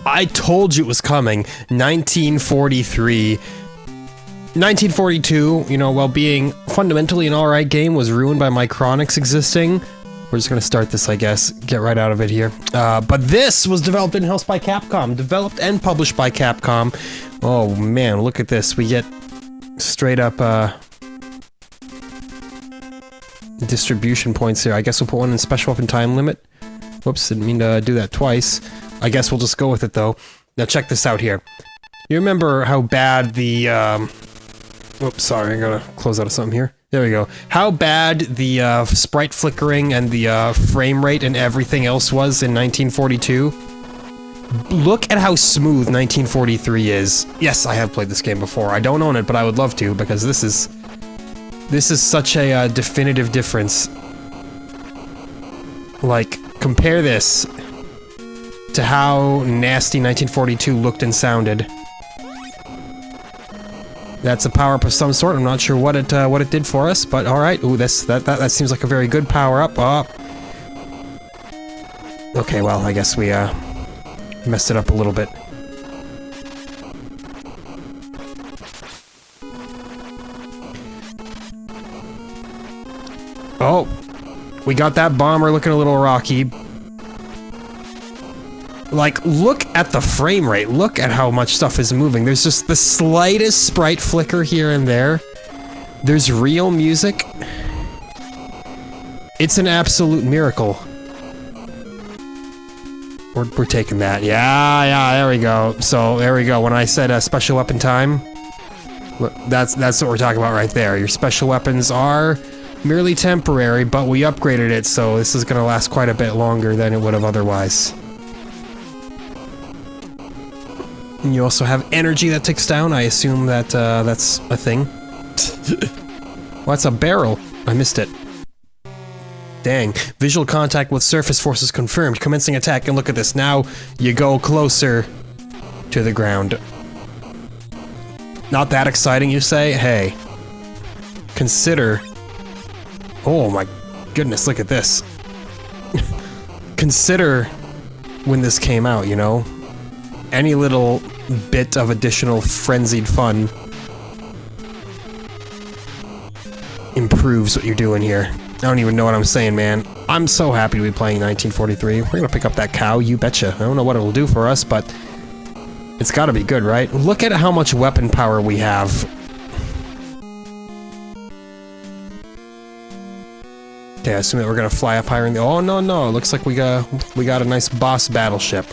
I told you it was coming. 1943. 1942, you know, while being fundamentally an alright game, was ruined by Micronics existing. We're just gonna start this, I guess. Get right out of it here. But this was developed in-house by Capcom. Developed and published by Capcom. Oh man, look at this. We get straight up, distribution points here. I guess we'll put one in special weapon time limit. Whoops, didn't mean to do that twice. I guess we'll just go with it though. Now check this out here. You remember how bad the, Oops, sorry, I gotta close out of something here. There we go. How bad the sprite flickering and the frame rate and everything else was in 1942? Look at how smooth 1943 is. Yes, I have played this game before. I don't own it, but I would love to, because this is such a definitive difference. Like, compare this to how nasty 1942 looked and sounded. That's a power-up of some sort. I'm not sure what it did for us, but all right. Ooh, that seems like a very good power-up. Oh. Okay, well, I guess we messed it up a little bit. Oh, we got that bomber looking a little rocky. Like, look at the frame rate. Look at how much stuff is moving. There's just the slightest sprite flicker here and there. There's real music. It's an absolute miracle. We're taking that. Yeah, there we go. So, there we go. When I said special weapon time, that's what we're talking about right there. Your special weapons are merely temporary, but we upgraded it, so this is gonna last quite a bit longer than it would have otherwise. And you also have energy that ticks down. I assume that that's a thing. Well, that's a barrel. I missed it. Dang. Visual contact with surface forces confirmed. Commencing attack. And look at this. Now you go closer to the ground. Not that exciting, you say? Hey. Consider... Oh my goodness, look at this. Consider when this came out, you know? Any little bit of additional frenzied fun improves what you're doing here. I don't even know what I'm saying, man. I'm so happy to be playing 1943. We're gonna pick up that cow, you betcha. I don't know what it'll do for us, but it's gotta be good, right? Look at how much weapon power we have. Okay, I assume that we're gonna fly up higher in the— oh, no, it looks like we got a nice boss battleship.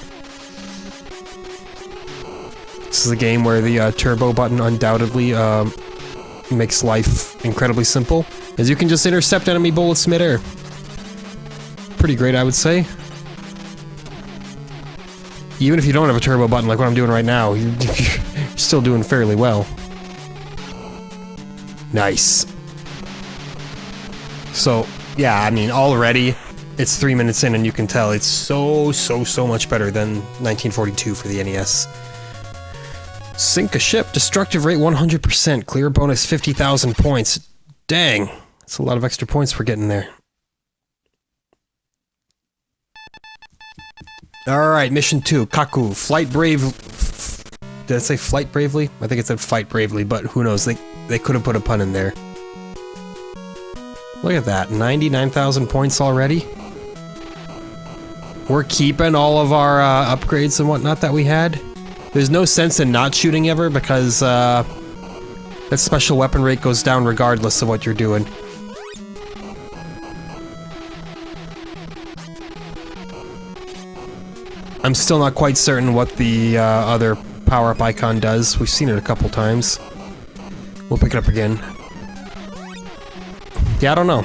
This is a game where the turbo button undoubtedly makes life incredibly simple, as you can just intercept enemy bullets mid-air. Pretty great, I would say. Even if you don't have a turbo button like what I'm doing right now, you're still doing fairly well. Nice. So, yeah, I mean, already, it's 3 minutes in and you can tell it's so much better than 1942 for the NES. Sink a ship, destructive rate 100%, clear bonus 50,000 points. Dang, that's a lot of extra points we're getting there. Alright, mission 2, Kaku, flight brave... Did I say flight bravely? I think it said fight bravely, but who knows, they could have put a pun in there. Look at that, 99,000 points already. We're keeping all of our upgrades and whatnot that we had. There's no sense in not shooting ever, because that special weapon rate goes down regardless of what you're doing. I'm still not quite certain what the other power-up icon does. We've seen it a couple times. We'll pick it up again. Yeah, I don't know.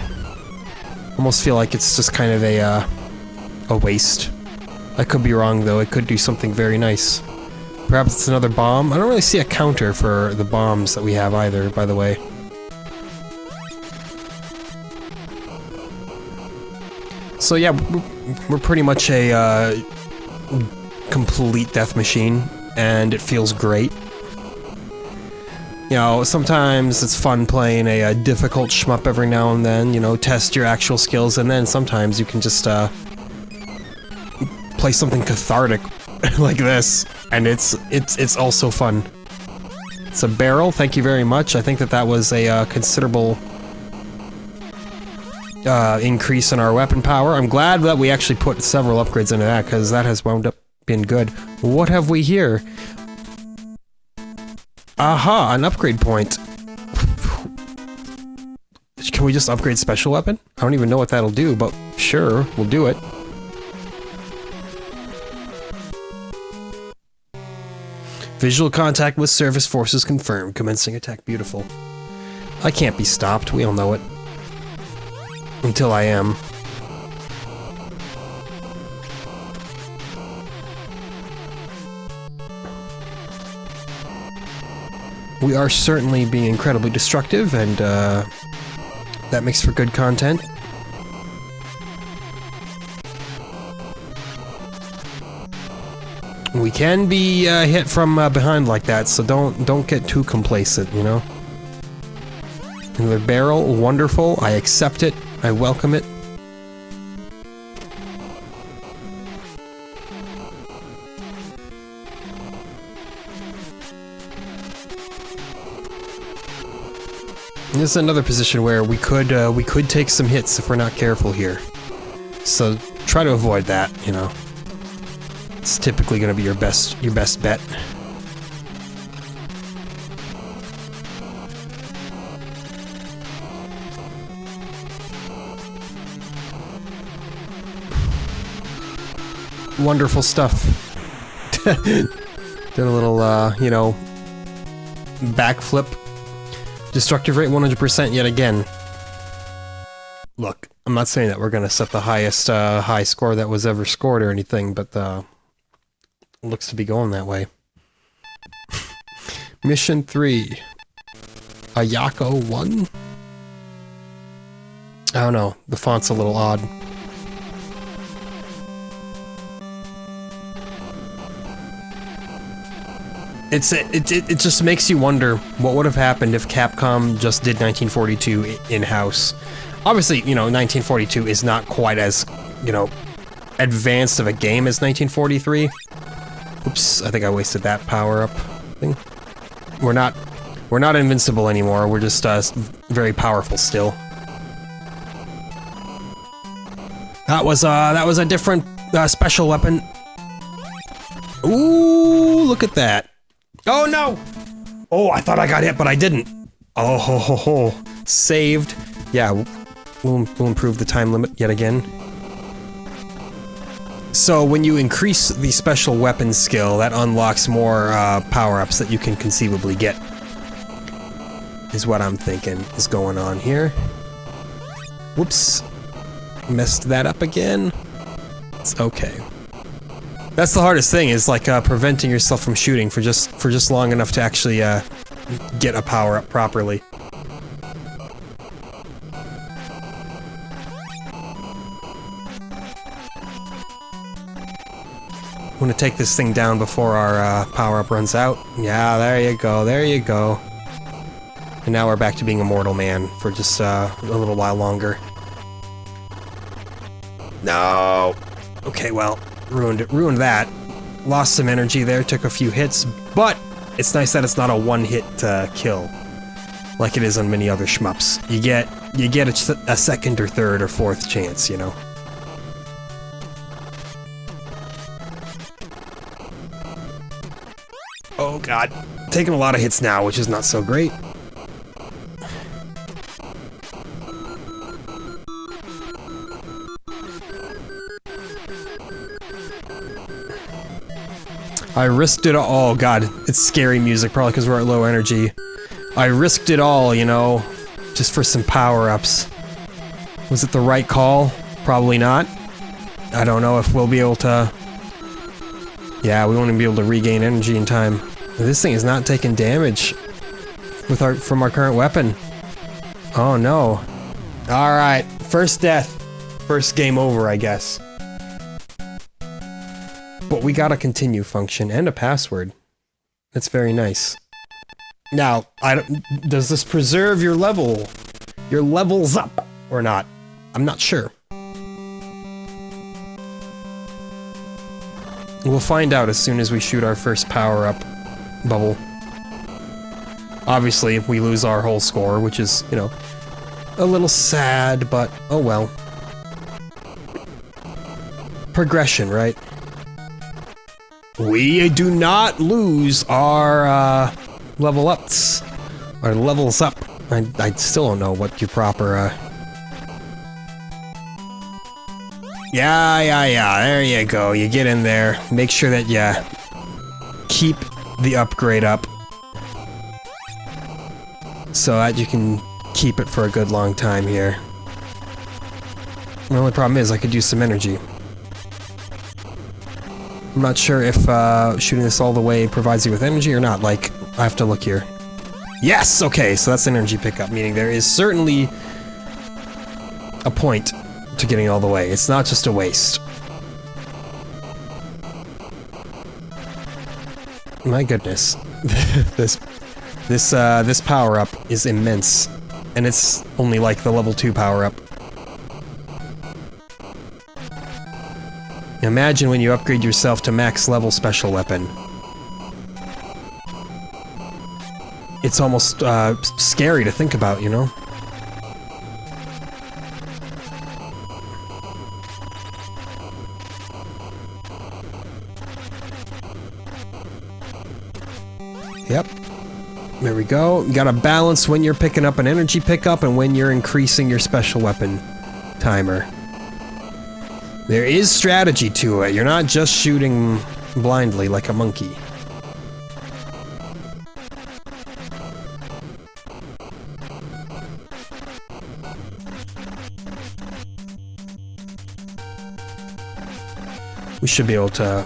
Almost feel like it's just kind of a waste. I could be wrong, though. It could do something very nice. Perhaps it's another bomb? I don't really see a counter for the bombs that we have either, by the way. So yeah, we're pretty much a complete death machine, and it feels great. You know, sometimes it's fun playing a difficult shmup every now and then, you know, test your actual skills, and then sometimes you can just play something cathartic like this, and it's also fun. It's a barrel, thank you very much. I think that was a considerable increase in our weapon power. I'm glad that we actually put several upgrades into that, because that has wound up being good. What have we here? Aha, an upgrade point. Can we just upgrade special weapon? I don't even know what that'll do, but sure, we'll do it. Visual contact with service forces confirmed. Commencing attack. Beautiful. I can't be stopped. We all know it. Until I am. We are certainly being incredibly destructive, and that makes for good content. We can be hit from behind like that, so don't get too complacent, you know? Another barrel, wonderful. I accept it. I welcome it. This is another position where we could take some hits if we're not careful here. So try to avoid that, you know. It's typically going to be your best bet. Wonderful stuff. Did a little, you know, backflip. Destructive rate 100% yet again. Look, I'm not saying that we're gonna set the highest high score that was ever scored or anything, but looks to be going that way. Mission 3. Ayako 1? I don't know, the font's a little odd. It just makes you wonder what would have happened if Capcom just did 1942 in-house. Obviously, you know, 1942 is not quite as, you know, advanced of a game as 1943. Oops, I think I wasted that power-up thing. We're not invincible anymore, we're just very powerful still. That was a different special weapon. Ooh, look at that. Oh no! Oh, I thought I got hit, but I didn't. Oh ho ho ho. Saved. Yeah, we'll improve the time limit yet again. So when you increase the special weapon skill, that unlocks more power-ups that you can conceivably get. Is what I'm thinking is going on here. Whoops. Messed that up again. It's okay. That's the hardest thing, is like preventing yourself from shooting for just long enough to actually get a power up properly. I'm gonna take this thing down before our power up runs out. Yeah, there you go, there you go. And now we're back to being a mortal man for just a little while longer. No. Okay, well. Ruined that. Lost some energy there, took a few hits, but it's nice that it's not a one-hit kill, like it is on many other shmups. You get a second or third or fourth chance, you know. Oh god, taking a lot of hits now, which is not so great. I risked it all. Oh god, it's scary music, probably because we're at low energy. I risked it all, you know, just for some power-ups. Was it the right call? Probably not. I don't know if we'll be able to... Yeah, we won't even be able to regain energy in time. This thing is not taking damage from our current weapon. Oh no. Alright, first death. First game over, I guess. But we got a continue function and a password. That's very nice. Now, does this preserve your levels up, or not? I'm not sure. We'll find out as soon as we shoot our first power-up bubble. Obviously, we lose our whole score, which is, you know, a little sad, but oh well. Progression, right? We do not lose our, level ups. Or levels up. I still don't know what your proper, Yeah, there you go. You get in there. Make sure that you keep the upgrade up. So that you can keep it for a good long time here. The only problem is I could use some energy. I'm not sure if shooting this all the way provides you with energy or not. Like, I have to look here. Yes! Okay, so that's an energy pickup, meaning there is certainly a point to getting all the way. It's not just a waste. My goodness. This power-up is immense. And it's only like the level 2 power-up. Imagine when you upgrade yourself to max level special weapon. It's almost scary to think about, you know? Yep. There we go. You gotta balance when you're picking up an energy pickup and when you're increasing your special weapon timer. There is strategy to it. You're not just shooting blindly like a monkey. We should be able to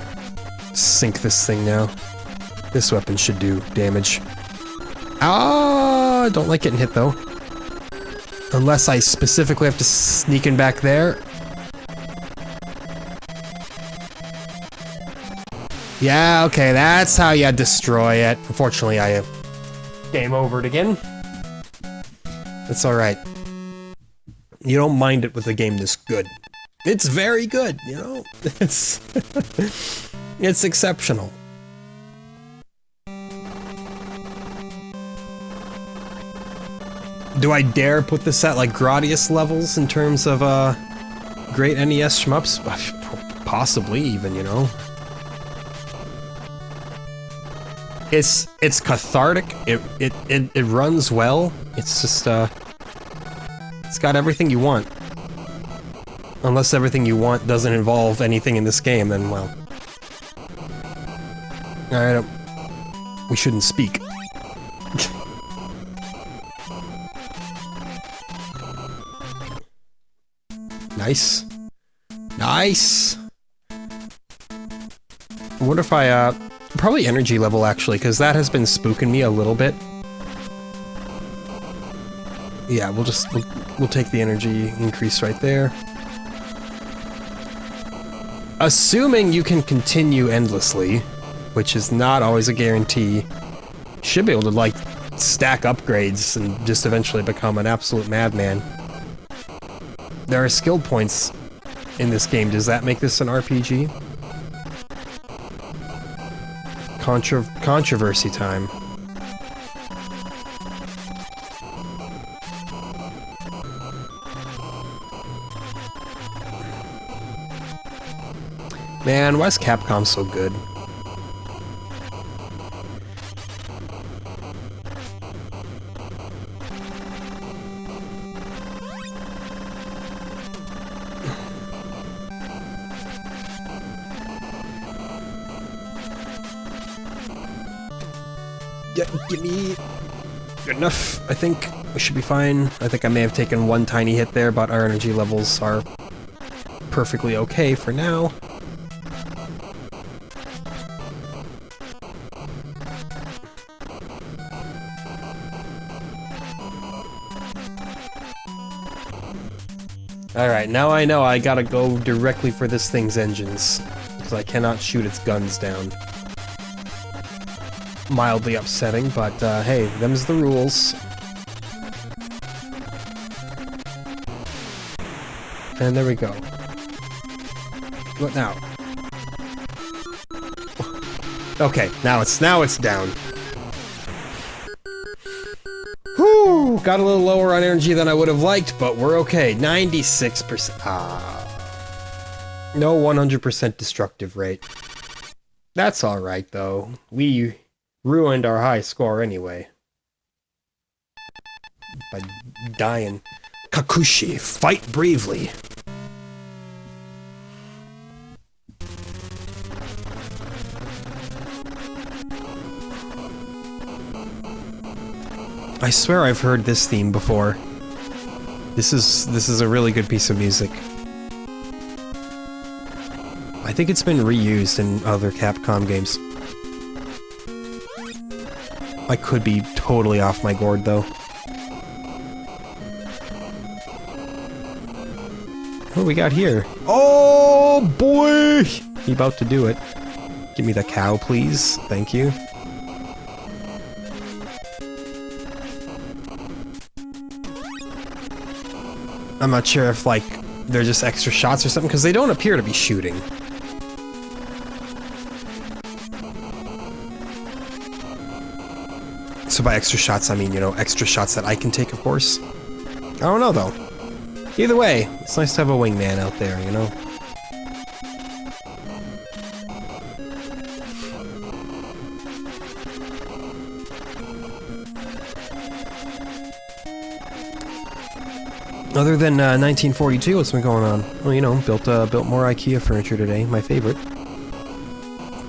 sink this thing now. This weapon should do damage. Ah, don't like getting hit though. Unless I specifically have to sneak in back there. Yeah, okay, that's how you destroy it. Unfortunately, I game overed again. That's alright. You don't mind it with a game this good. It's very good, you know? It's... it's exceptional. Do I dare put this at, like, Gradius levels in terms of, great NES shmups? Possibly, even, you know? It's cathartic, it runs well, it's just, it's got everything you want. Unless everything you want doesn't involve anything in this game, then, well... Alright, we shouldn't speak. Nice. Nice! I wonder if I, probably energy level, actually, because that has been spooking me a little bit. Yeah, we'll take the energy increase right there. Assuming you can continue endlessly, which is not always a guarantee, you should be able to, like, stack upgrades and just eventually become an absolute madman. There are skill points in this game. Does that make this an RPG? Controversy time. Man, why is Capcom so good? Yeah, give me... Good enough, I think. We should be fine. I think I may have taken one tiny hit there, but our energy levels are perfectly okay for now. Alright, now I know I gotta go directly for this thing's engines, because I cannot shoot its guns down. Mildly upsetting, but hey, them's the rules. And there we go. What now? Okay, now it's down. Whew, got a little lower on energy than I would have liked, but we're okay. 96%. No 100% destructive rate. That's alright, though. We ruined our high score anyway. By dying. Kakushi, fight bravely. I swear I've heard this theme before. This is a really good piece of music. I think it's been reused in other Capcom games. I could be totally off my gourd, though. What do we got here? Oh, boy! He about to do it. Give me the cow, please. Thank you. I'm not sure if, like, they're just extra shots or something, because they don't appear to be shooting. So by extra shots, I mean, you know, extra shots that I can take, of course. I don't know, though. Either way, it's nice to have a wingman out there, you know? Other than 1942, what's been going on? Well, you know, built more IKEA furniture today, my favorite.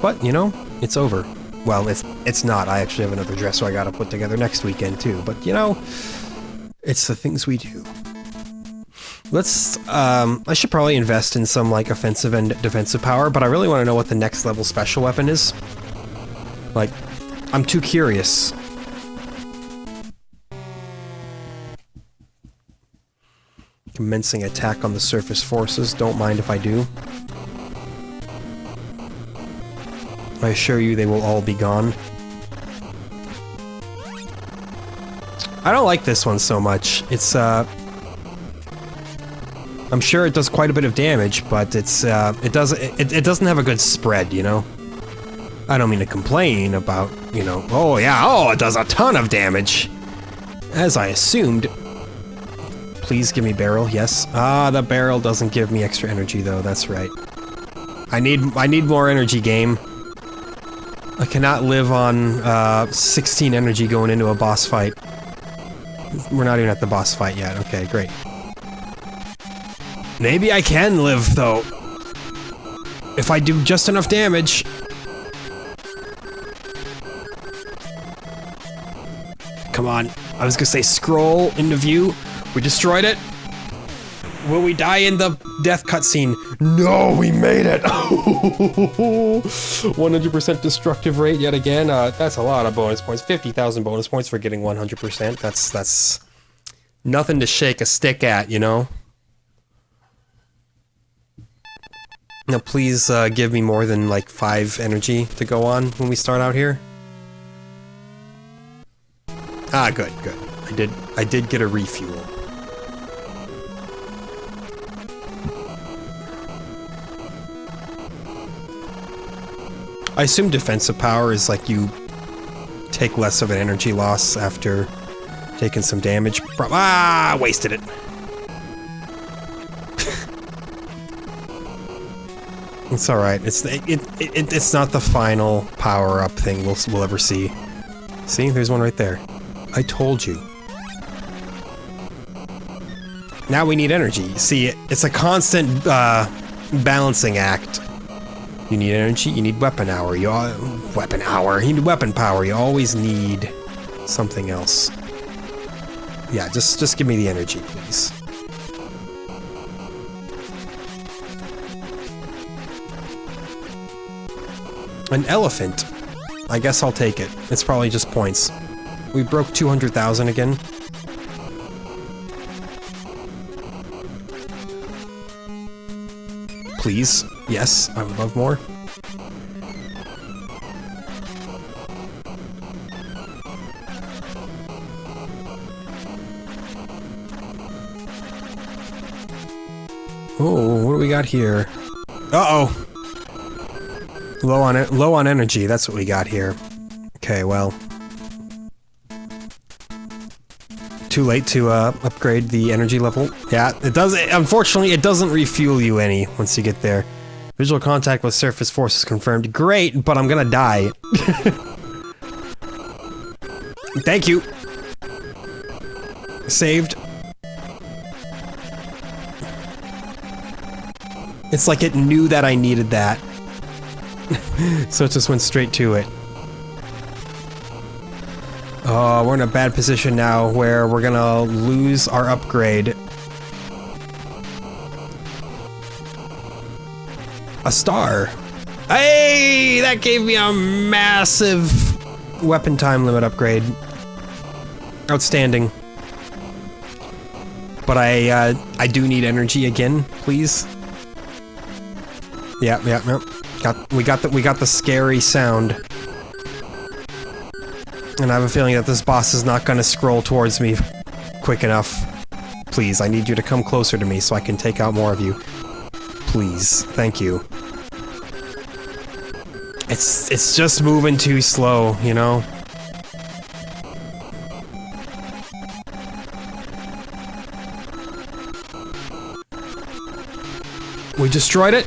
But, you know, it's over. Well, it's not. I actually have another dresser I gotta put together next weekend, too. But, you know, it's the things we do. Let's, I should probably invest in some, like, offensive and defensive power, but I really want to know what the next level special weapon is. Like, I'm too curious. Commencing attack on the surface forces. Don't mind if I do. I assure you they will all be gone. I don't like this one so much. It's, I'm sure it does quite a bit of damage, but it's, it doesn't have a good spread, you know? I don't mean to complain about, you know, oh yeah, oh, it does a ton of damage! As I assumed. Please give me barrel, yes. Ah, the barrel doesn't give me extra energy though, that's right. I need more energy, game. I cannot live on, 16 energy going into a boss fight. We're not even at the boss fight yet, okay, great. Maybe I can live, though. If I do just enough damage. Come on. I was gonna say scroll into view. We destroyed it. Will we die in the death cutscene? No, we made it! 100% destructive rate yet again. That's a lot of bonus points. 50,000 bonus points for getting 100%. That's nothing to shake a stick at, you know? Now please give me more than like 5 energy to go on when we start out here. Ah, good, good. I did get a refuel. I assume defensive power is like you take less of an energy loss after taking some damage. Wasted it. It's alright. It's not the final power-up thing we'll ever see. See? There's one right there. I told you. Now we need energy. See, it's a constant, balancing act. You need energy, you need weapon hour, you need weapon power, you always need something else. Yeah, just give me the energy, please. An elephant. I guess I'll take it. It's probably just points. We broke 200,000 again. Please. Yes, I would love more. Oh, what do we got here? Uh-oh! Low on energy, that's what we got here. Okay, well. Too late to upgrade the energy level. Yeah, it does. Unfortunately, it doesn't refuel you any once you get there. Visual contact with surface forces confirmed. Great, but I'm gonna die. Thank you. Saved. It's like it knew that I needed that. So it just went straight to it. Oh, we're in a bad position now where we're gonna lose our upgrade. A star. Hey, that gave me a massive weapon time limit upgrade. Outstanding. But I do need energy again, please. Yeah. We got the scary sound. And I have a feeling that this boss is not gonna scroll towards me quick enough. Please, I need you to come closer to me so I can take out more of you. Please, thank you. It's just moving too slow, you know? We destroyed it.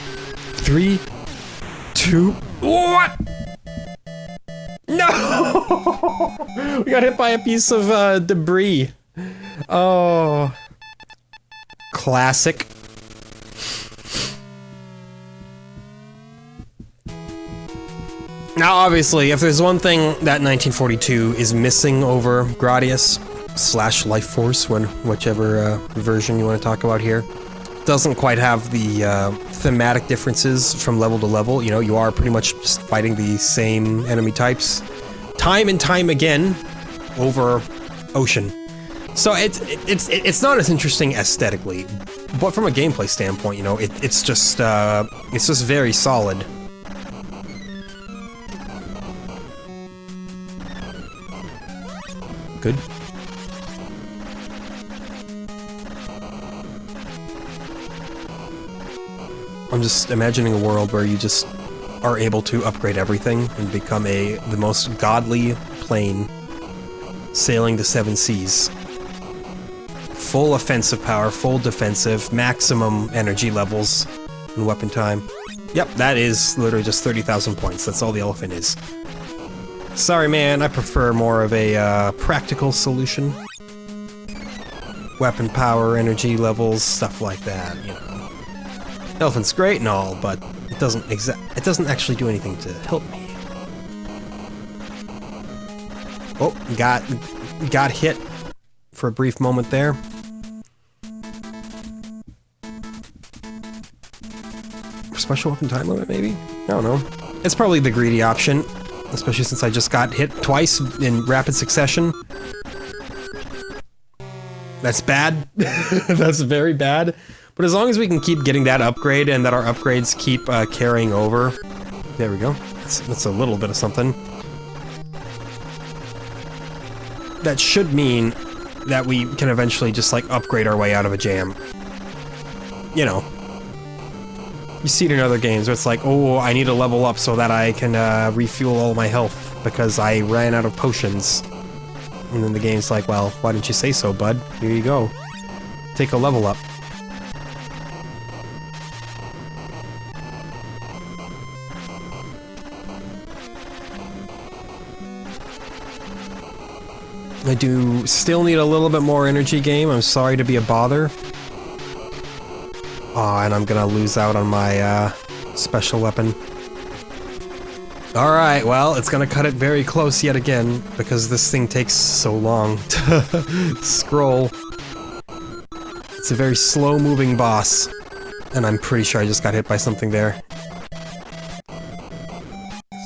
3, 2, what? No! We got hit by a piece of debris. Oh. Classic. Now, obviously, if there's one thing that 1942 is missing over Gradius / Life Force, whichever version you want to talk about here, doesn't quite have the thematic differences from level to level. You know, you are pretty much just fighting the same enemy types time and time again over ocean. So it's not as interesting aesthetically, but from a gameplay standpoint, you know, it's just very solid. Good. I'm just imagining a world where you just are able to upgrade everything and become the most godly plane sailing the 7 seas. Full offensive power, full defensive, maximum energy levels, and weapon time. Yep, that is literally just 30,000 points. That's all the elephant is. Sorry, man, I prefer more of a practical solution. Weapon power, energy levels, stuff like that, you know. Elephant's great and all, but it doesn't actually do anything to help me. Oh, got hit for a brief moment there. Special weapon time limit, maybe? I don't know. It's probably the greedy option, especially since I just got hit twice in rapid succession. That's bad. That's very bad. But as long as we can keep getting that upgrade and that our upgrades keep carrying over... There we go. That's a little bit of something. That should mean that we can eventually just, like, upgrade our way out of a jam. You know. You see it in other games where it's like, oh, I need to level up so that I can refuel all my health because I ran out of potions. And then the game's like, well, why didn't you say so, bud? Here you go. Take a level up. I do still need a little bit more energy, game. I'm sorry to be a bother. Aw, and I'm gonna lose out on my special weapon. Alright, well, it's gonna cut it very close yet again, because this thing takes so long to scroll. It's a very slow-moving boss, and I'm pretty sure I just got hit by something there.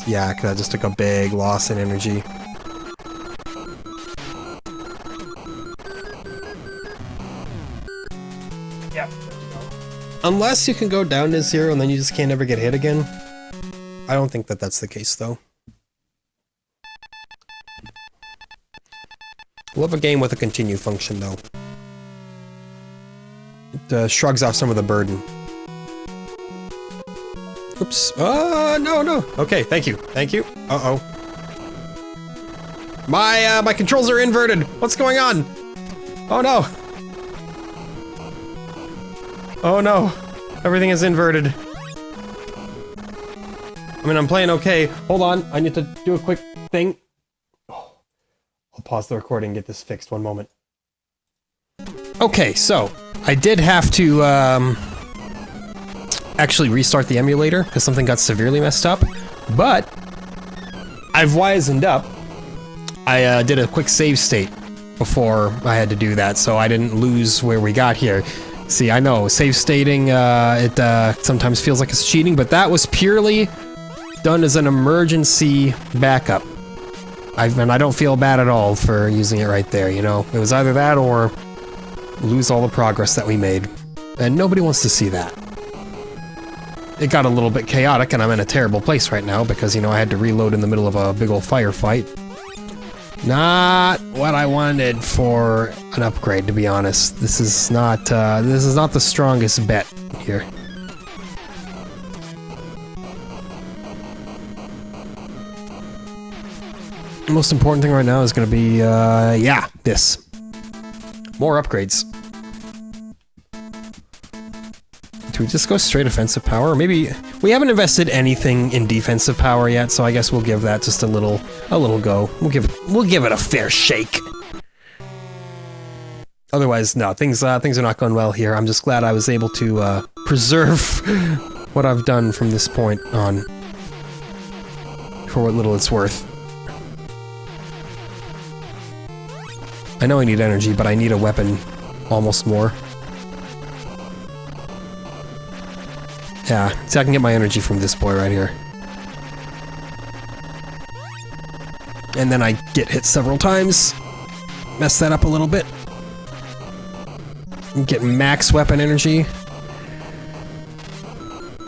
Yeah, 'cause I just took a big loss in energy. Yep. Unless you can go down to 0 and then you just can't ever get hit again. I don't think that that's the case, though. Love a game with a continue function, though. It shrugs off some of the burden. Oop. Oops. No, no. Okay, thank you. Thank you. Uh-oh. My controls are inverted. What's going on? Oh, no. Oh, no. Everything is inverted. I mean, I'm playing okay. Hold on. I need to do a quick thing. Oh, I'll pause the recording and get this fixed. One moment. Okay, so I did have to, actually restart the emulator because something got severely messed up, but I've wisened up. I did a quick save state before I had to do that, so I didn't lose where we got here. See, I know, save stating, it sometimes feels like it's cheating, but that was purely done as an emergency backup. And I don't feel bad at all for using it right there, you know? It was either that or lose all the progress that we made. And nobody wants to see that. It got a little bit chaotic, and I'm in a terrible place right now because, you know, I had to reload in the middle of a big old firefight. Not what I wanted for an upgrade, to be honest. This is not the strongest bet here. The most important thing right now is going to be, yeah, this. More upgrades. Do we just go straight offensive power? Or maybe we haven't invested anything in defensive power yet, so I guess we'll give that just a little go. We'll give it a fair shake. Otherwise, no, things are not going well here. I'm just glad I was able to preserve what I've done from this point on, for what little it's worth. I know I need energy, but I need a weapon almost more. Yeah, see, I can get my energy from this boy right here. And then I get hit several times. Mess that up a little bit. Get max weapon energy.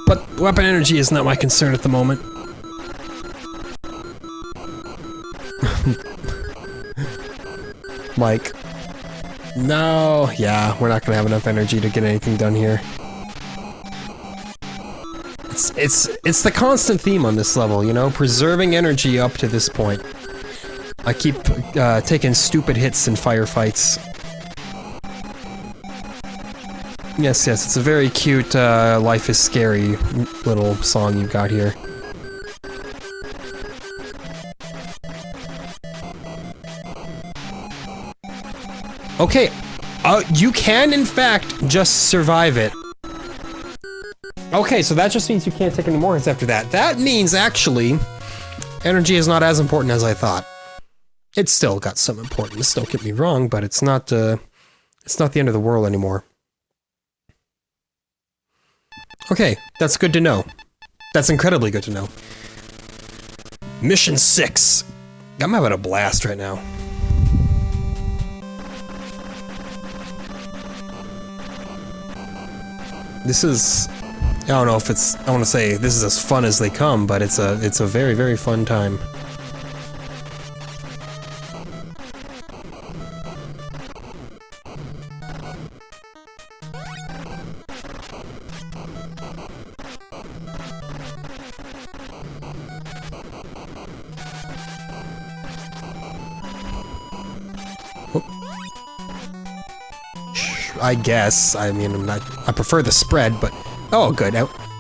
But weapon energy is not my concern at the moment. Mike. No, yeah, we're not gonna have enough energy to get anything done here. It's the constant theme on this level, you know? Preserving energy up to this point. I keep taking stupid hits in firefights. Yes, it's a very cute, Life is Scary little song you've got here. Okay, you can in fact just survive it. Okay, so that just means you can't take any more hits after that. That means, actually, energy is not as important as I thought. It's still got some importance, don't get me wrong, but it's not the end of the world anymore. Okay, that's good to know. That's incredibly good to know. Mission 6. I'm having a blast right now. This is... I don't know if it's... I want to say this is as fun as they come, but it's a very, very fun time. I guess. I mean, I prefer the spread, but... Oh, good.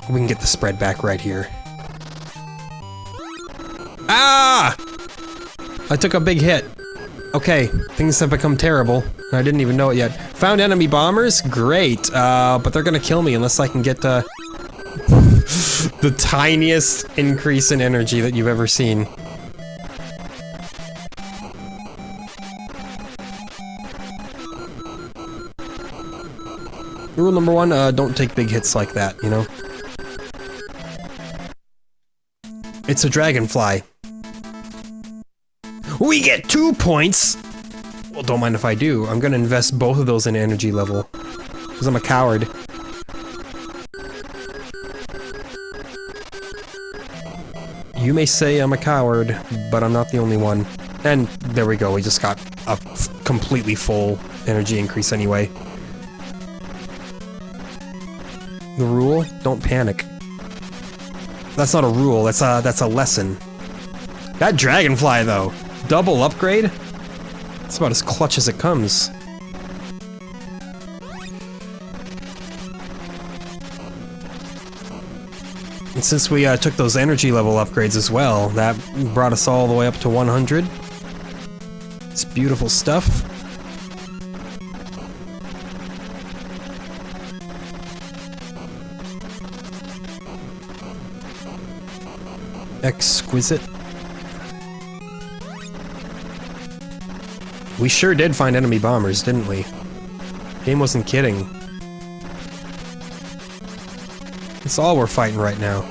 We can get the spread back right here. Ah! I took a big hit. Okay, things have become terrible, and I didn't even know it yet. Found enemy bombers? Great. But they're gonna kill me unless I can get, the tiniest increase in energy that you've ever seen. Rule number 1, don't take big hits like that, you know? It's a dragonfly. We get 2 points! Well, don't mind if I do. I'm gonna invest both of those in energy level. Because I'm a coward. You may say I'm a coward, but I'm not the only one. And there we go, we just got a completely full energy increase anyway. The rule? Don't panic. That's not a rule, that's a lesson. That dragonfly, though. Double upgrade? It's about as clutch as it comes. And since we took those energy level upgrades as well, that brought us all the way up to 100. It's beautiful stuff. Exquisite. We sure did find enemy bombers, didn't we? Game wasn't kidding. It's all we're fighting right now.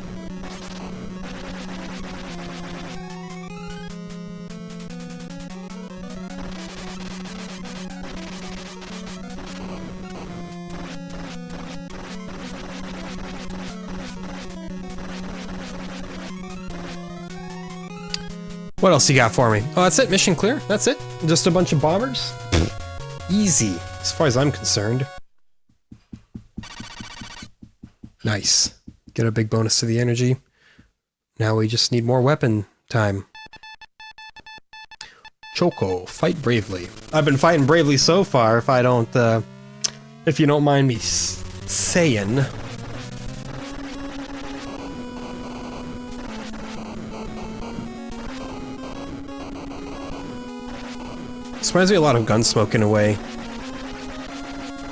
What else you got for me? Oh, that's it. Mission clear. That's it. Just a bunch of bombers. Easy, as far as I'm concerned. Nice. Get a big bonus to the energy. Now we just need more weapon time. Choco, fight bravely. I've been fighting bravely so far, if you don't mind me saying. This reminds me a lot of Gunsmoke in a way.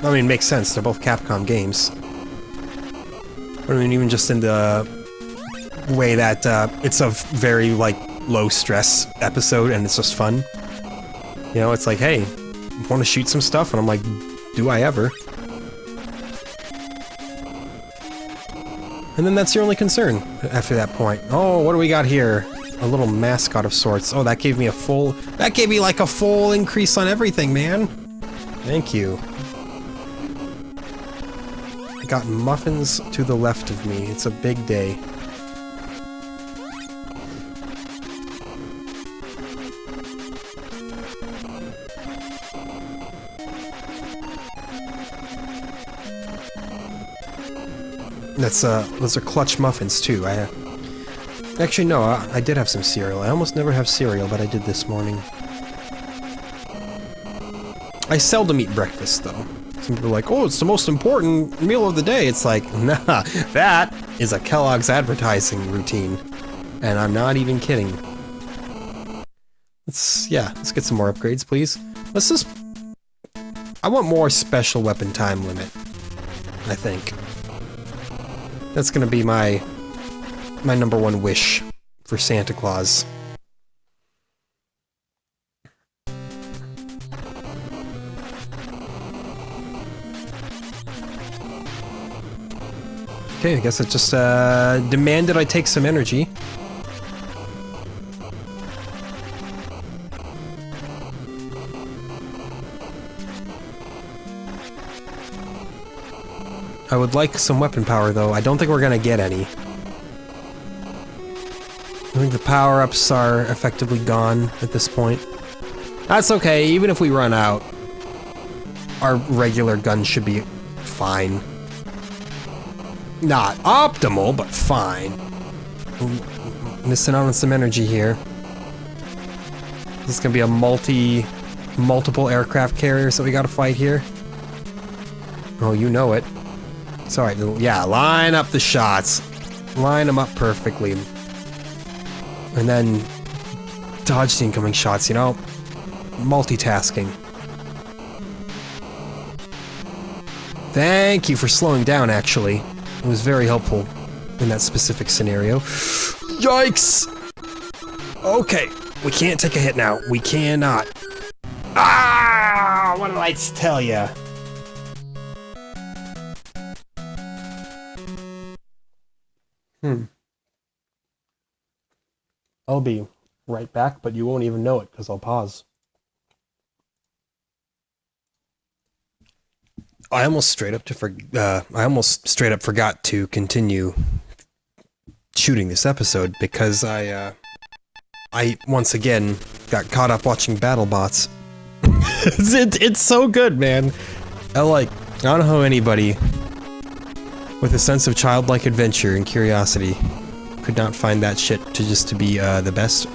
I mean, makes sense, they're both Capcom games. But I mean, even just in the way that it's a very, like, low-stress episode and it's just fun. You know, it's like, hey, want to shoot some stuff? And I'm like, do I ever? And then that's your only concern after that point. Oh, what do we got here? A little mascot of sorts. Oh, that gave me like a full increase on everything, man. Thank you. I got muffins to the left of me. It's a big day. Those are clutch muffins too. Actually, no, I did have some cereal. I almost never have cereal, but I did this morning. I seldom eat breakfast, though. Some people are like, oh, it's the most important meal of the day. It's like, nah, that is a Kellogg's advertising routine. And I'm not even kidding. Let's get some more upgrades, please. I want more special weapon time limit, I think. That's gonna be my number one wish for Santa Claus. Okay, I guess it just demanded I take some energy. I would like some weapon power, though. I don't think we're gonna get any. I think the power-ups are effectively gone at this point. That's okay, even if we run out, our regular gun should be fine. Not optimal, but fine. Missing out on some energy here. This is gonna be a multiple aircraft carriers that we gotta fight here. Oh, you know it. It's alright, yeah, line up the shots. Line them up perfectly. And then dodge the incoming shots, you know? Multitasking. Thank you for slowing down, actually. It was very helpful in that specific scenario. Yikes! Okay, we can't take a hit now. We cannot. Ah! What did I tell ya? I'll be right back, but you won't even know it because I'll pause. I almost straight up forgot to continue shooting this episode because I once again got caught up watching BattleBots. It's so good, man. I don't know how anybody with a sense of childlike adventure and curiosity Could not find that shit to be the best.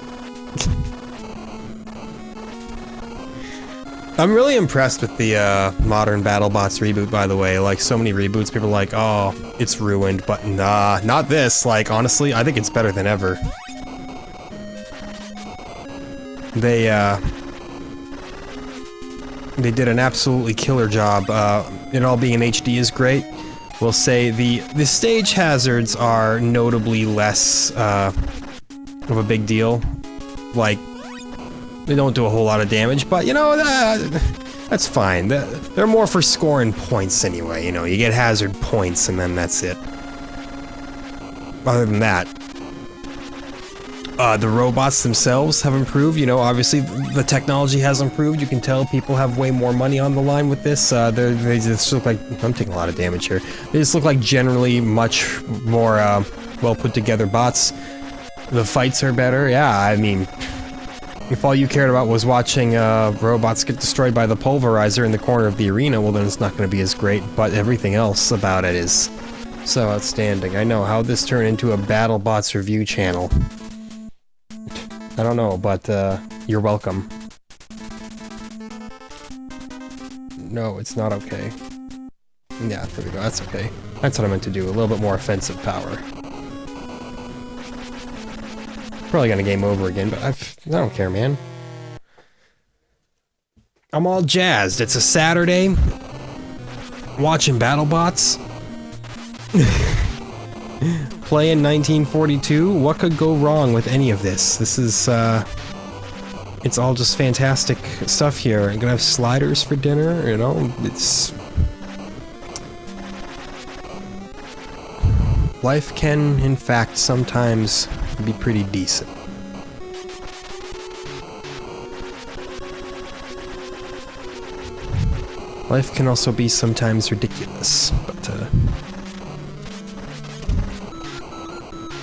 I'm really impressed with the modern BattleBots reboot, by the way. Like, so many reboots, people are like, oh, it's ruined, but nah, not this. Like, honestly, I think it's better than ever. They did an absolutely killer job. It all being in HD is great. We'll say the stage hazards are notably less of a big deal. Like, they don't do a whole lot of damage, but you know, that's fine. They're more for scoring points anyway, you know, you get hazard points and then that's it. Other than that, the robots themselves have improved, you know, obviously the technology has improved. You can tell people have way more money on the line with this. They just look like, I'm taking a lot of damage here. They just look like generally much more well put together bots. The fights are better, yeah, I mean, if all you cared about was watching robots get destroyed by the pulverizer in the corner of the arena, well then it's not going to be as great, but everything else about it is so outstanding. I know, how'd this turn into a BattleBots review channel? I don't know, but you're welcome. No, it's not okay. Yeah, there we go, that's okay. That's what I meant to do, a little bit more offensive power. Probably gonna game over again, but I don't care, man. I'm all jazzed. It's a Saturday. Watching BattleBots. Playing 1942. What could go wrong with any of this? This is, it's all just fantastic stuff here. I'm gonna have sliders for dinner, you know? It's... Life can, in fact, sometimes be pretty decent. Life can also be sometimes ridiculous, but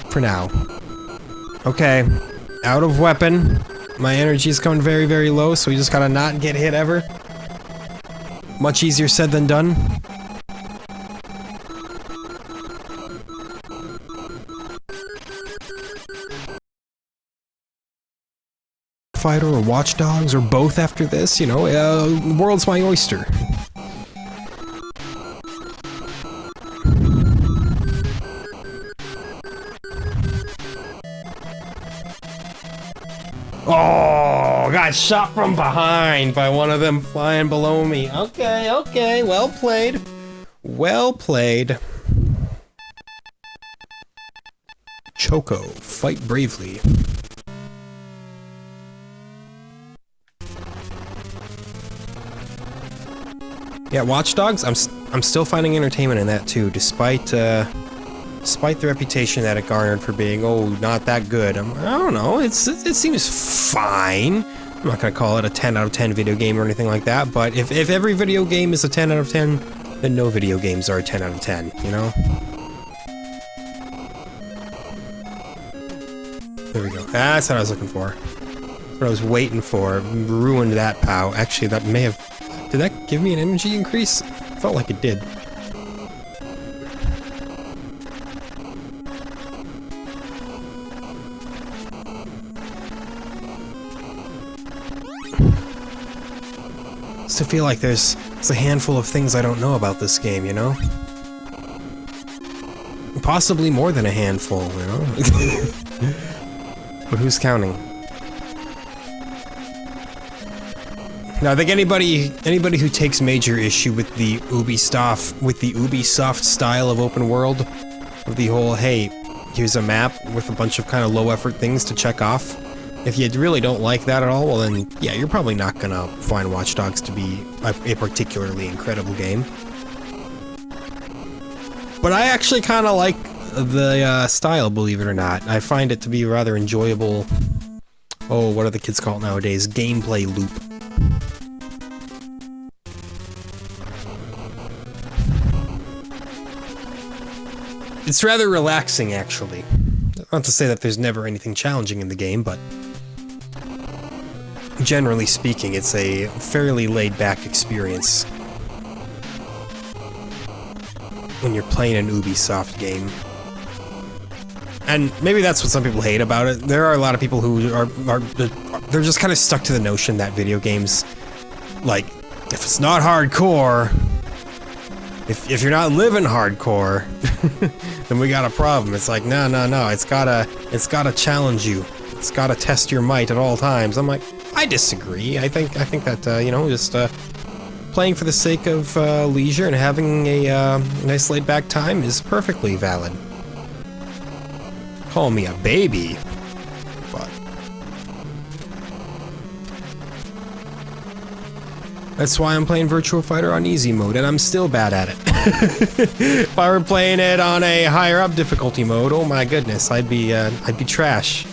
for now. Okay, out of weapon. My energy is coming very, very low, so we just gotta not get hit ever. Much easier said than done. Fighter or Watch Dogs or both after this, you know, world's my oyster. Oh, got shot from behind by one of them flying below me. Okay, okay, well played. Well played. Choco, fight bravely. Yeah, Watch Dogs, I'm still finding entertainment in that too, despite despite the reputation that it garnered for being, oh, not that good. I don't know, it seems fine. I'm not gonna call it a 10 out of 10 video game or anything like that, but if every video game is a 10 out of 10, then no video games are a 10 out of 10, you know? There we go. That's what I was looking for. That's what I was waiting for. Ruined that POW. Actually, that may have... Did that give me an energy increase? Felt like it did. Still feel like there's a handful of things I don't know about this game, you know? Possibly more than a handful, you know? But who's counting? Now, I think anybody who takes major issue with the Ubisoft style of open world, of the whole, hey, here's a map with a bunch of kind of low-effort things to check off. If you really don't like that at all, well then, yeah, you're probably not gonna find Watch Dogs to be a particularly incredible game. But I actually kind of like the style, believe it or not. I find it to be rather enjoyable. Oh, what are the kids call it nowadays? Gameplay loop. It's rather relaxing, actually. Not to say that there's never anything challenging in the game, but generally speaking, it's a fairly laid-back experience when you're playing an Ubisoft game. And maybe that's what some people hate about it. There are a lot of people who they're just kind of stuck to the notion that video games, like, if it's not hardcore, if you're not living hardcore, then we got a problem. It's like, no, it's gotta challenge you. It's gotta test your might at all times. I'm like, I disagree. I think that, you know, just playing for the sake of leisure and having a nice laid-back time is perfectly valid. Call me a baby, but that's why I'm playing Virtua Fighter on easy mode, and I'm still bad at it. If I were playing it on a higher up difficulty mode, oh my goodness, I'd be trash.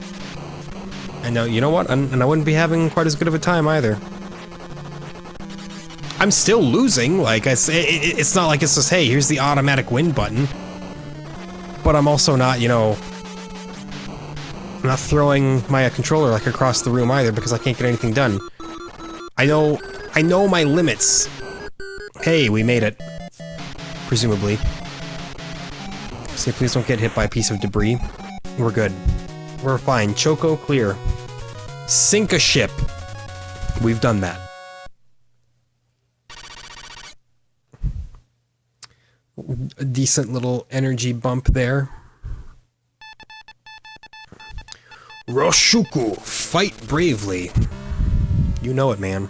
And you know what? And I wouldn't be having quite as good of a time either. I'm still losing. Like it's not like it's just, hey, here's the automatic win button. But I'm also not, you know, I'm not throwing my controller like across the room either because I can't get anything done. I know my limits. Hey, we made it. Presumably. Say, please don't get hit by a piece of debris. We're good. We're fine. Choco clear. Sink a ship. We've done that. A decent little energy bump there. Roshuku, fight bravely. You know it, man.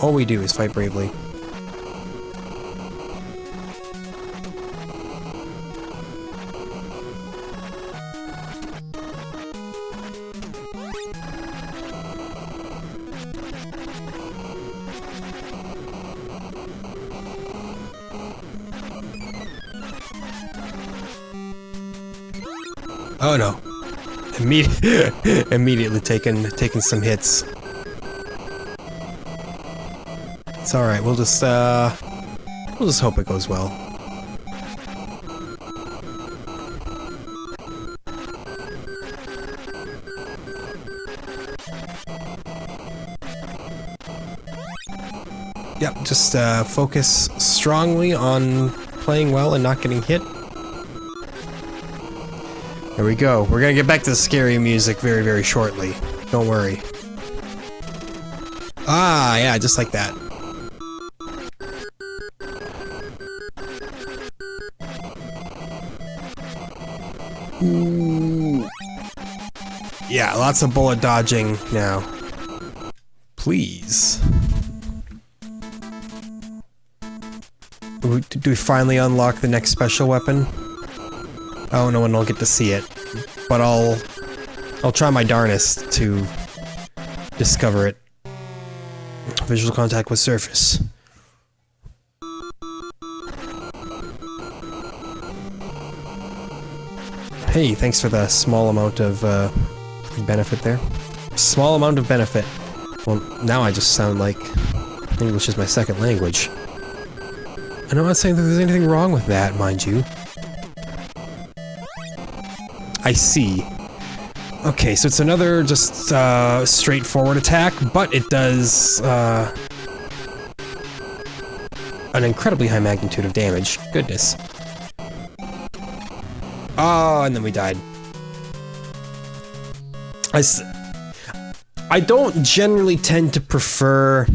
All we do is fight bravely. Oh no. Immediately taking some hits. It's alright, we'll just hope it goes well. Yep, just focus strongly on playing well and not getting hit. There we go. We're gonna get back to the scary music very, very shortly. Don't worry. Ah, yeah, just like that. Ooh. Yeah, lots of bullet dodging now. Please. Do we finally unlock the next special weapon? Oh, no one will get to see it, but I'll try my darnest to discover it. Visual contact with surface. Hey, thanks for the small amount of benefit there. Small amount of benefit. Well, now I just sound like English is my second language. And I'm not saying that there's anything wrong with that, mind you. I see. Okay, so it's another just straightforward attack, but it does an incredibly high magnitude of damage. Goodness. Oh, and then we died. I don't generally tend to prefer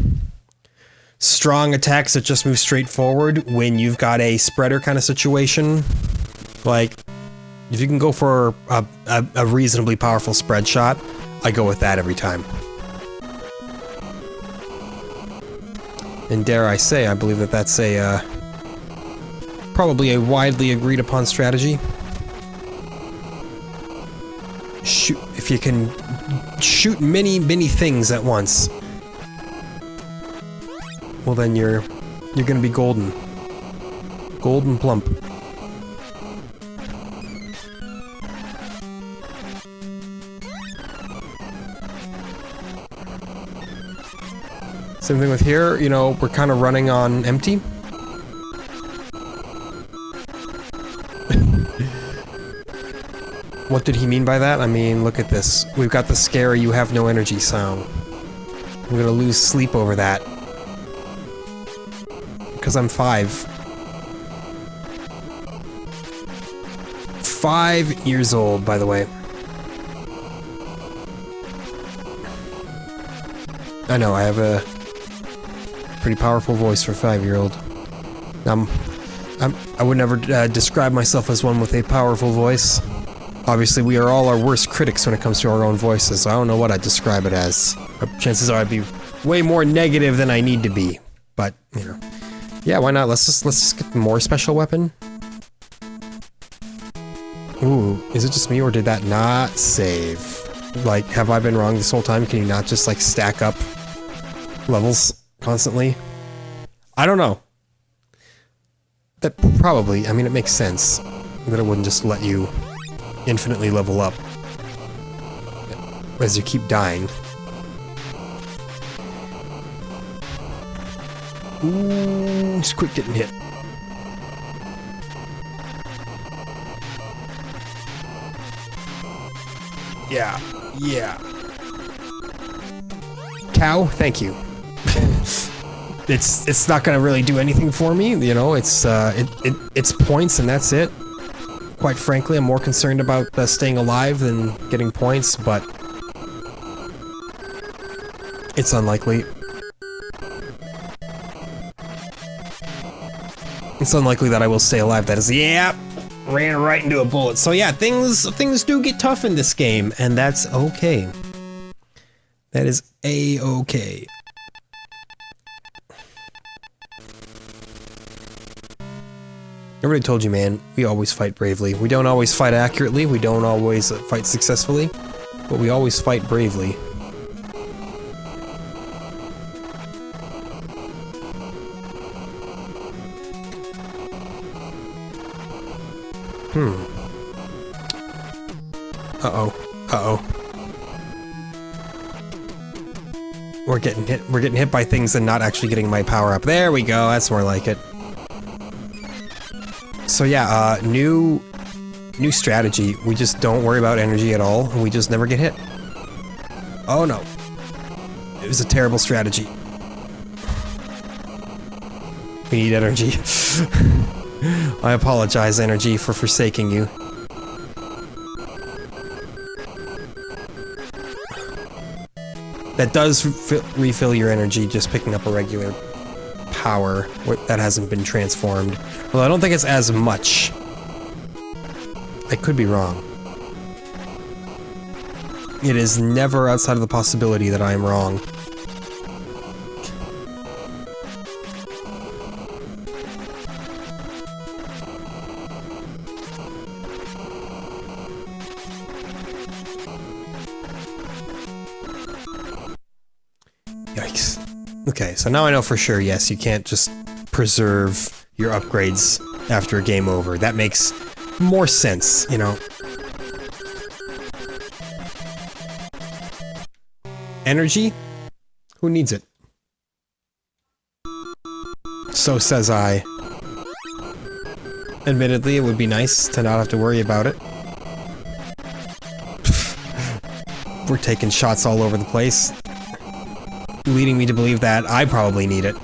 strong attacks that just move straight forward when you've got a spreader kind of situation. Like, if you can go for a reasonably powerful spread shot, I go with that every time. And dare I say, I believe that that's a probably a widely agreed upon strategy. Shoot, if you can shoot many things at once, well then you're gonna be golden. Golden plump. Same thing with here, you know, we're kind of running on empty. What did he mean by that? I mean, look at this. We've got the scary "you have no energy" sound. I'm gonna lose sleep over that. Because I'm 5. 5 years old, by the way. I know, I have a pretty powerful voice for a 5-year-old. I would never describe myself as one with a powerful voice. Obviously, we are all our worst critics when it comes to our own voices, so I don't know what I'd describe it as. Chances are I'd be way more negative than I need to be. But, you know. Yeah, why not? Let's just get more special weapon. Ooh, is it just me or did that not save? Like, have I been wrong this whole time? Can you not just, like, stack up levels constantly? I don't know. That probably, I mean, it makes sense that it wouldn't just let you infinitely level up as you keep dying. Ooh, just quit getting hit. Yeah, yeah. Cow, thank you. It's not gonna really do anything for me, you know. It's points and that's it. Quite frankly, I'm more concerned about staying alive than getting points, but it's unlikely. It's unlikely that I will stay alive. That is, yeah, ran right into a bullet. So yeah, things do get tough in this game, and that's okay. That is a-okay. I already told you, man, we always fight bravely. We don't always fight accurately, we don't always fight successfully, but we always fight bravely. Uh-oh. Uh-oh. We're getting hit by things and not actually getting my power up. There we go, that's more like it. So yeah, new strategy. We just don't worry about energy at all, and we just never get hit. Oh no. It was a terrible strategy. We need energy. I apologize, energy, for forsaking you. That does refill your energy, just picking up a regular power that hasn't been transformed. Well, I don't think it's as much. I could be wrong. It is never outside of the possibility that I am wrong. Yikes. Okay, so now I know for sure, yes, you can't just preserve your upgrades after a game over. That makes more sense, you know. Energy? Who needs it? So says I. Admittedly, it would be nice to not have to worry about it. We're taking shots all over the place, leading me to believe that I probably need it.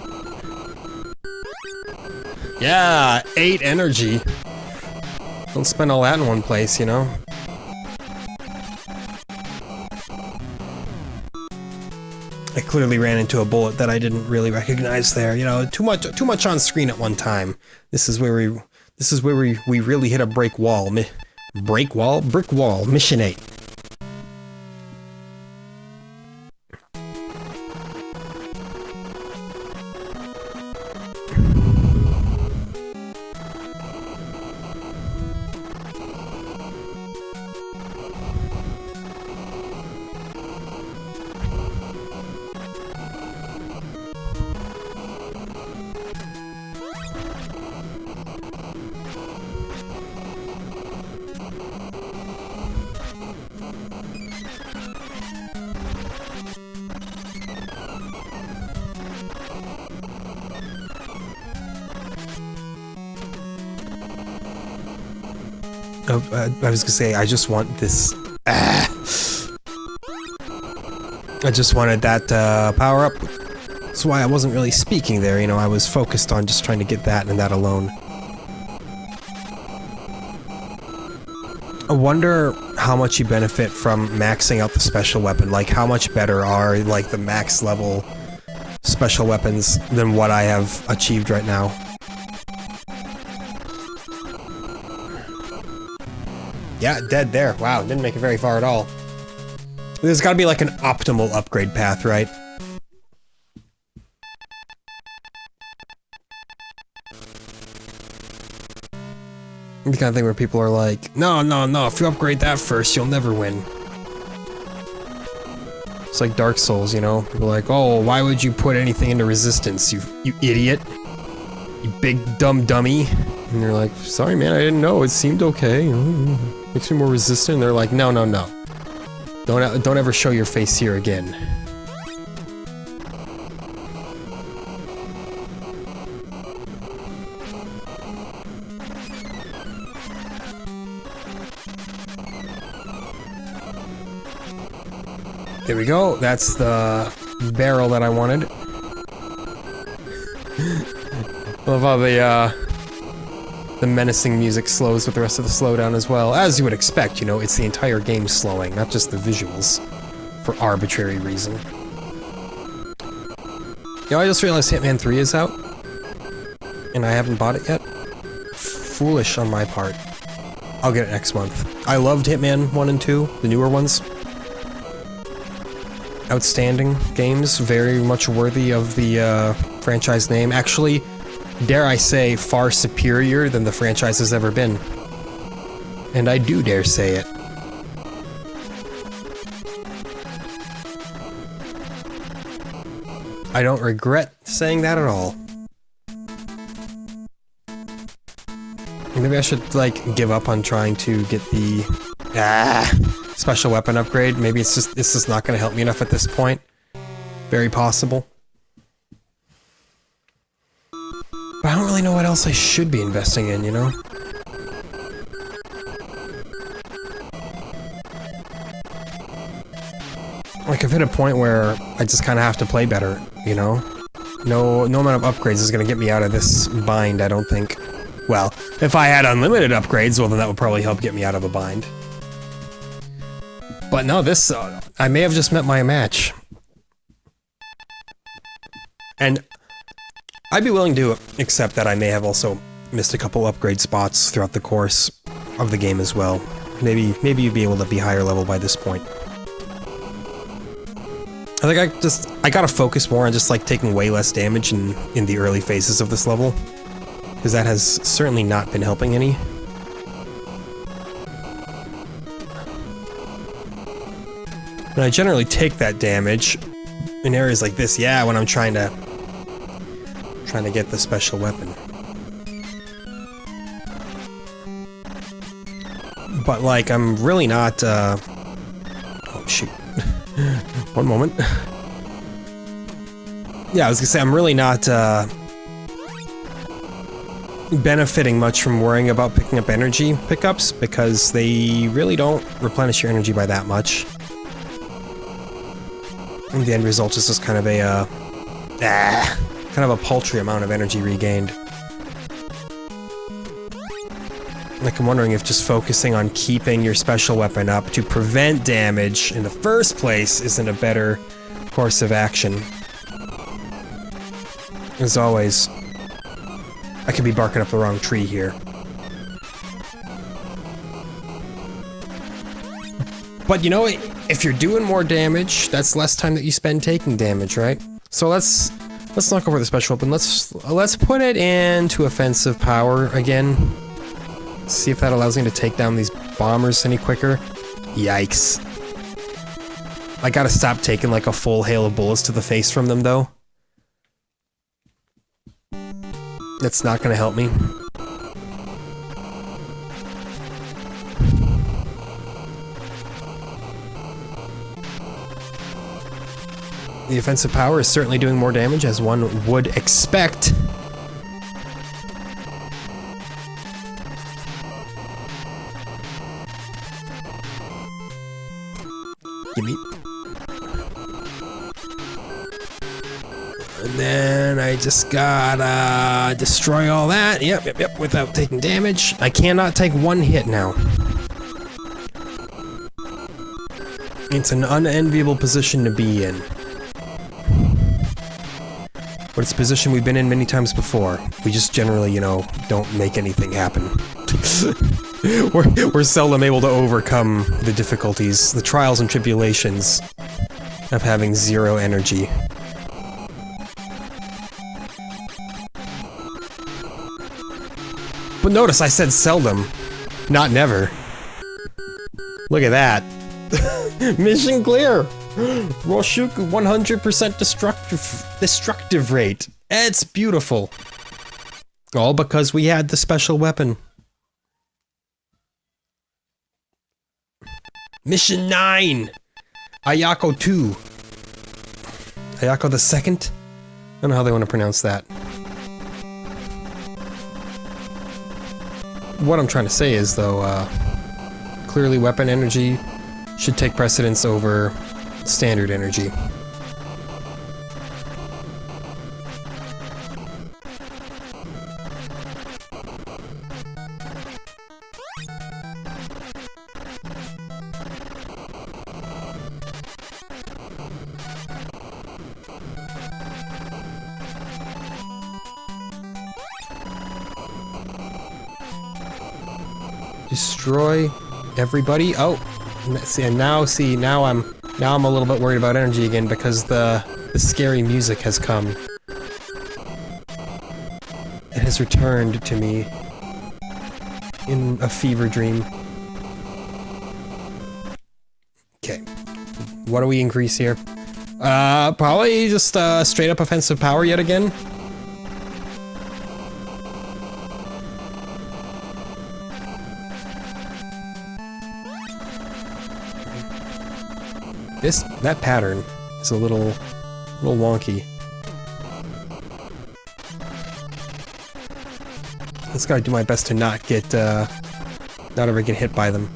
Yeah, 8 energy. Don't spend all that in one place, you know? I clearly ran into a bullet that I didn't really recognize there, you know, too much on screen at one time. This is where we really hit a brick wall. Brick wall, mission 8. I was gonna say, I just want this... I just wanted that power up. That's why I wasn't really speaking there, you know, I was focused on just trying to get that and that alone. I wonder how much you benefit from maxing out the special weapon. Like, how much better are, like, the max level special weapons than what I have achieved right now? Yeah, dead there. Wow, didn't make it very far at all. There's gotta be, like, an optimal upgrade path, right? The kind of thing where people are like, no, no, no, if you upgrade that first, you'll never win. It's like Dark Souls, you know? People are like, oh, why would you put anything into resistance, you idiot? You big dumb dummy. And you're like, sorry man, I didn't know, it seemed okay. Makes me more resistant. And they're like, no, no, no. Don't ever show your face here again. There we go, that's the barrel that I wanted. Love how the menacing music slows with the rest of the slowdown as well. As you would expect, you know, it's the entire game slowing, not just the visuals, for arbitrary reason. You know, I just realized Hitman 3 is out, and I haven't bought it yet. Foolish on my part. I'll get it next month. I loved Hitman 1 and 2, the newer ones. Outstanding games, very much worthy of the franchise name. Actually, dare I say, far superior than the franchise has ever been. And I do dare say it. I don't regret saying that at all. Maybe I should, like, give up on trying to get the special weapon upgrade. Maybe it's just not going to help me enough at this point. Very possible. But I don't really know what else I should be investing in, you know? Like, I've hit a point where I just kind of have to play better, you know? No amount of upgrades is going to get me out of this bind, I don't think. Well, if I had unlimited upgrades, well then that would probably help get me out of a bind. But no, this, I may have just met my match. And I'd be willing to accept that I may have also missed a couple upgrade spots throughout the course of the game as well. Maybe you'd be able to be higher level by this point. I think I gotta focus more on just like taking way less damage in the early phases of this level. Because that has certainly not been helping any. And I generally take that damage in areas like this, yeah, when I'm trying to get the special weapon. But like, I'm really not, oh shoot. One moment. Yeah, I was gonna say, I'm really not, benefiting much from worrying about picking up energy pickups, because they really don't replenish your energy by that much. And the end result is just kind of a, kind of a paltry amount of energy regained. Like, I'm wondering if just focusing on keeping your special weapon up to prevent damage in the first place isn't a better course of action. As always, I could be barking up the wrong tree here. But you know, if you're doing more damage, that's less time that you spend taking damage, right? So let's knock over the special weapon. Let's put it into offensive power again. See if that allows me to take down these bombers any quicker. Yikes. I gotta stop taking like a full hail of bullets to the face from them though. That's not gonna help me. The offensive power is certainly doing more damage, as one would expect. Gimme. And then I just gotta destroy all that. Yep, without taking damage. I cannot take one hit now. It's an unenviable position to be in. But it's a position we've been in many times before. We just generally, you know, don't make anything happen. We're seldom able to overcome the difficulties, the trials and tribulations of having zero energy. But notice I said seldom, not never. Look at that. Mission clear! Roshuku 100% destructive rate. It's beautiful. All because we had the special weapon. Mission 9! Ayako 2. Ayako the Second? I don't know how they want to pronounce that. What I'm trying to say is, though, clearly weapon energy should take precedence over standard energy. Destroy everybody. Oh, see, and now I'm a little bit worried about energy again because the scary music has come. It has returned to me in a fever dream. Okay, what do we increase here? Probably just straight up offensive power yet again. That pattern is a little wonky. I just gotta do my best to not ever get hit by them.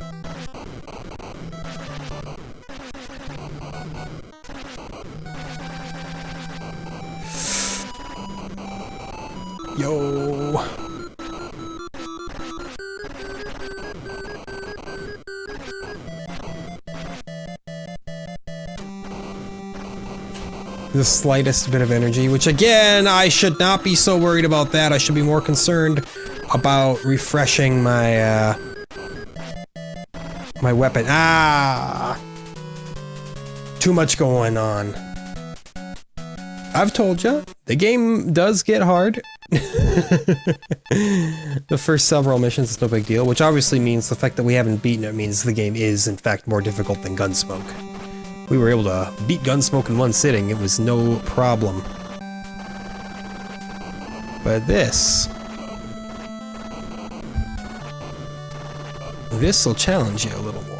Yo! The slightest bit of energy, which again, I should not be so worried about that. I should be more concerned about refreshing my, my weapon. Ah! Too much going on. I've told ya, the game does get hard. The first several missions is no big deal, which obviously means the fact that we haven't beaten it means the game is, in fact, more difficult than Gunsmoke. We were able to beat Gunsmoke in one sitting, it was no problem. But this'll challenge you a little more.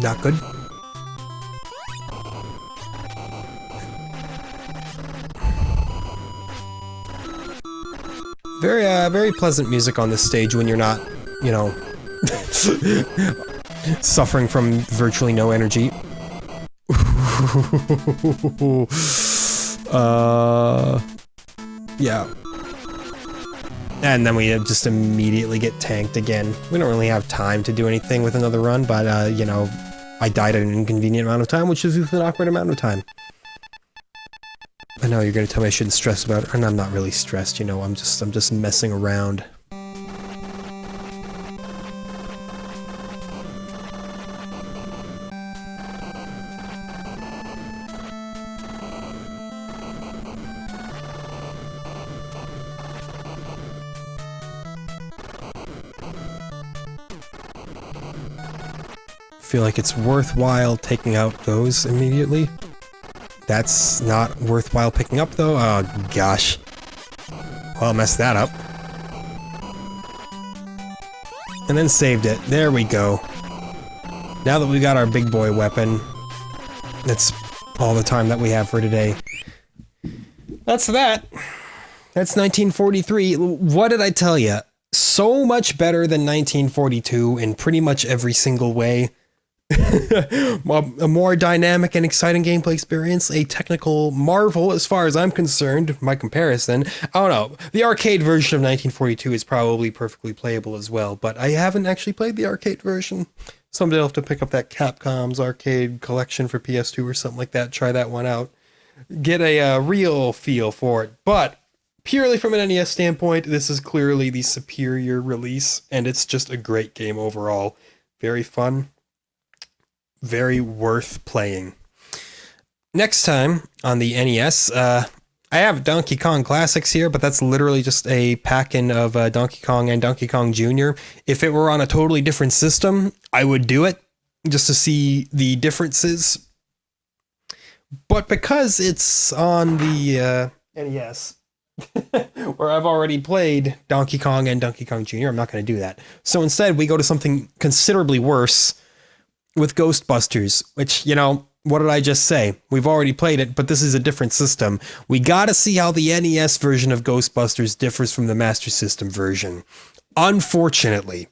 Not good. Very pleasant music on this stage when you're not, you know, suffering from virtually no energy. Yeah. And then we just immediately get tanked again. We don't really have time to do anything with another run, but, you know, I died at an inconvenient amount of time, which is an awkward amount of time. I know you're gonna tell me I shouldn't stress about it, and I'm not really stressed, you know, I'm just messing around. Feel like it's worthwhile taking out those immediately. That's not worthwhile picking up though. Oh gosh. Well, I messed that up. And then saved it. There we go. Now that we got our big boy weapon, that's all the time that we have for today. That's that. That's 1943. What did I tell you? So much better than 1942 in pretty much every single way. A more dynamic and exciting gameplay experience, a technical marvel as far as I'm concerned. My comparison, I don't know, the arcade version of 1942 is probably perfectly playable as well, but I haven't actually played the arcade version. Someday I'll have to pick up that Capcom's arcade collection for PS2 or something like that, try that one out, get a real feel for it. But purely from an NES standpoint, this is clearly the superior release, and it's just a great game overall. Very fun. Very worth playing. Next time on the NES, I have Donkey Kong Classics here, but that's literally just a pack-in of Donkey Kong and Donkey Kong Jr. If it were on a totally different system, I would do it, just to see the differences. But because it's on the NES, where I've already played Donkey Kong and Donkey Kong Jr., I'm not going to do that. So instead, we go to something considerably worse, with Ghostbusters, which, you know, what did I just say? We've already played it, but this is a different system. We gotta see how the NES version of Ghostbusters differs from the Master System version. Unfortunately.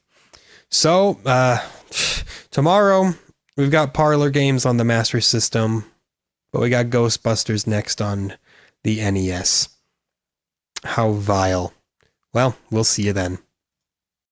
So, tomorrow, we've got parlor games on the Master System, but we got Ghostbusters next on the NES. How vile. Well, we'll see you then.